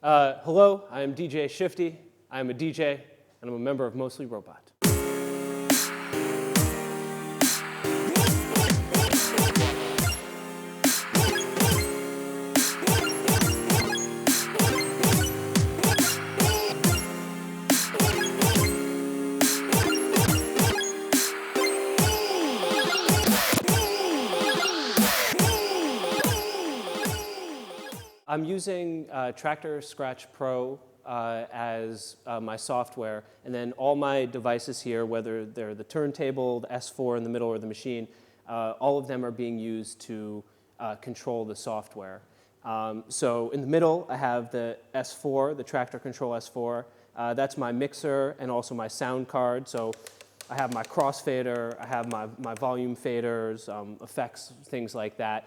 Hello, I am dj-shiftee. I am a DJ, and I'm a member of Mostly Robot. I'm using Tracktor Scratch Pro as my software, and then all my devices here, whether they're the turntable, the S4 in the middle, or the machine, all of them are being used to control the software. So in the middle, I have the S4, the Tracktor Control S4. That's my mixer and also my sound card. So I have my crossfader, I have my volume faders, effects, things like that.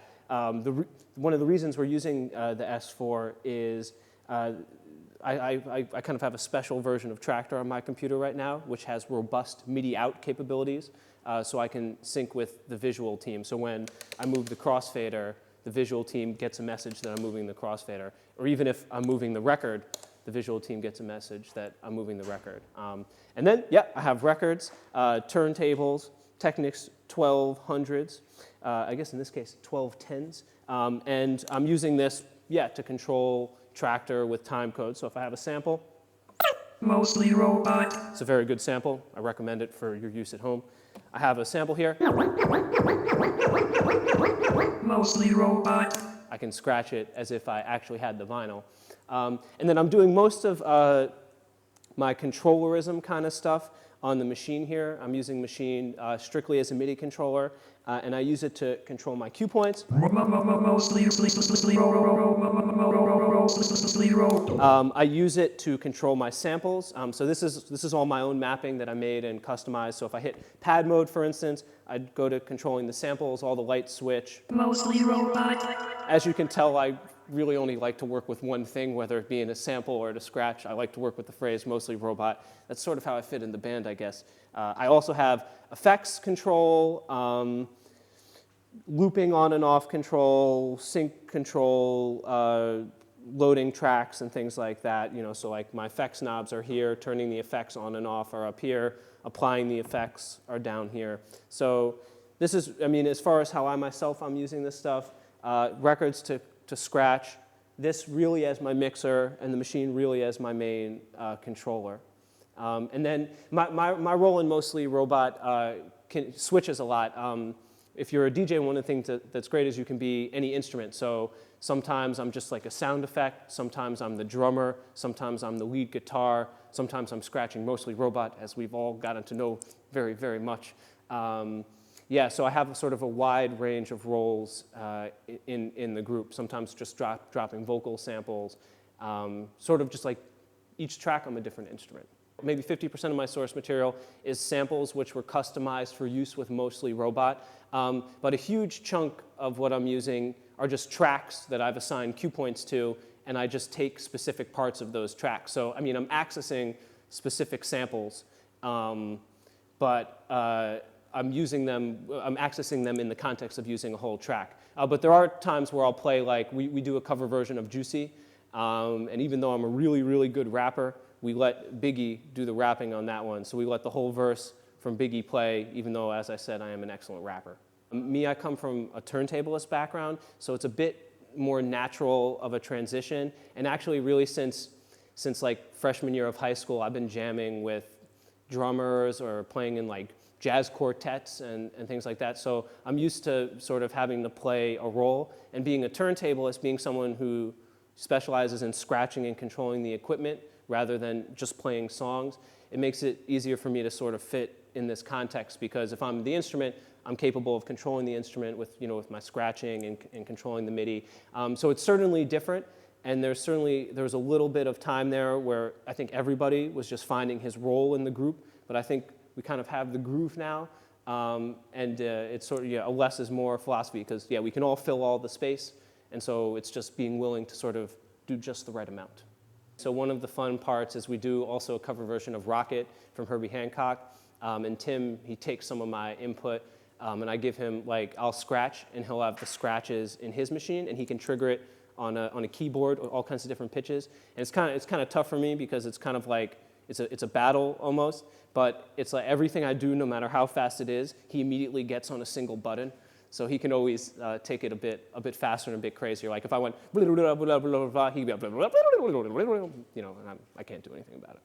One of the reasons we're using the S4 is I kind of have a special version of Tracktor on my computer right now, which has robust MIDI out capabilities, so I can sync with the visual team. So when I move the crossfader, the visual team gets a message that I'm moving the crossfader. Or even if I'm moving the record, the visual team gets a message that I'm moving the record. And then, yeah, I have records, turntables, Technics 1200s, I guess in this case 1210s, and I'm using this, yeah, to control Tracktor with time code. So if I have a sample, Mostly Robot. It's a very good sample. I recommend it for your use at home. I have a sample here. Mostly Robot. I can scratch it as if I actually had the vinyl. And then I'm doing most of my controllerism kind of stuff on the machine here. I'm using machine strictly as a MIDI controller, and I use it to control my cue points. I use it to control my samples. So this is all my own mapping that I made and customized. So if I hit pad mode, for instance, I'd go to controlling the samples, all the lights switch. Mostly Robot. As you can tell, I really only like to work with one thing, whether it be in a sample or to scratch. I like to work with the phrase mostly robot. That's sort of how I fit in the band, I guess. I also have effects control, looping on and off control, sync control, loading tracks and things like that. You know, so like my effects knobs are here, turning the effects on and off are up here, applying the effects are down here. So this is, I mean, as far as how I'm using this stuff, records to scratch, this really as my mixer, and the machine really as my main controller. And then my role in Mostly Robot switches a lot. If you're a DJ, one of the things that's great is you can be any instrument. So sometimes I'm just like a sound effect, sometimes I'm the drummer, sometimes I'm the lead guitar, sometimes I'm scratching Mostly Robot, as we've all gotten to know very, very much. Yeah, so I have sort of a wide range of roles in the group, sometimes just dropping vocal samples, sort of just like each track I'm a different instrument. Maybe 50% of my source material is samples which were customized for use with Mostly Robot, but a huge chunk of what I'm using are just tracks that I've assigned cue points to, and I just take specific parts of those tracks. So, I mean, I'm accessing specific samples, but I'm accessing them in the context of using a whole track. But there are times where I'll play, like, we do a cover version of Juicy, and even though I'm a really, really good rapper, we let Biggie do the rapping on that one. So we let the whole verse from Biggie play, even though, as I said, I am an excellent rapper. Me, I come from a turntabalist background, so it's a bit more natural of a transition. And actually, really, since like freshman year of high school, I've been jamming with drummers or playing in like jazz quartets and things like that. So I'm used to sort of having to play a role. And being a turntabalist, being someone who specializes in scratching and controlling the equipment rather than just playing songs, it makes it easier for me to sort of fit in this context, because if I'm the instrument, I'm capable of controlling the instrument with, you know, with my scratching and controlling the MIDI. So it's certainly different, and there was a little bit of time there where I think everybody was just finding his role in the group, but I think we kind of have the groove now, and it's sort of, yeah, a less is more philosophy, because, yeah, we can all fill all the space, and so it's just being willing to sort of do just the right amount. So one of the fun parts is we do also a cover version of Rocket from Herbie Hancock, and Tim, he takes some of my input, and I give him, like, I'll scratch, and he'll have the scratches in his machine, and he can trigger it on a keyboard, all kinds of different pitches. And it's kind of tough for me because it's kind of like it's a battle almost. But it's like everything I do, no matter how fast it is, he immediately gets on a single button. So he can always take it a bit faster and a bit crazier. Like if I went blah, blah, blah, blah, blah, he'd be blah, blah, blah, blah, blah, blah, you know, and I can't do anything about it.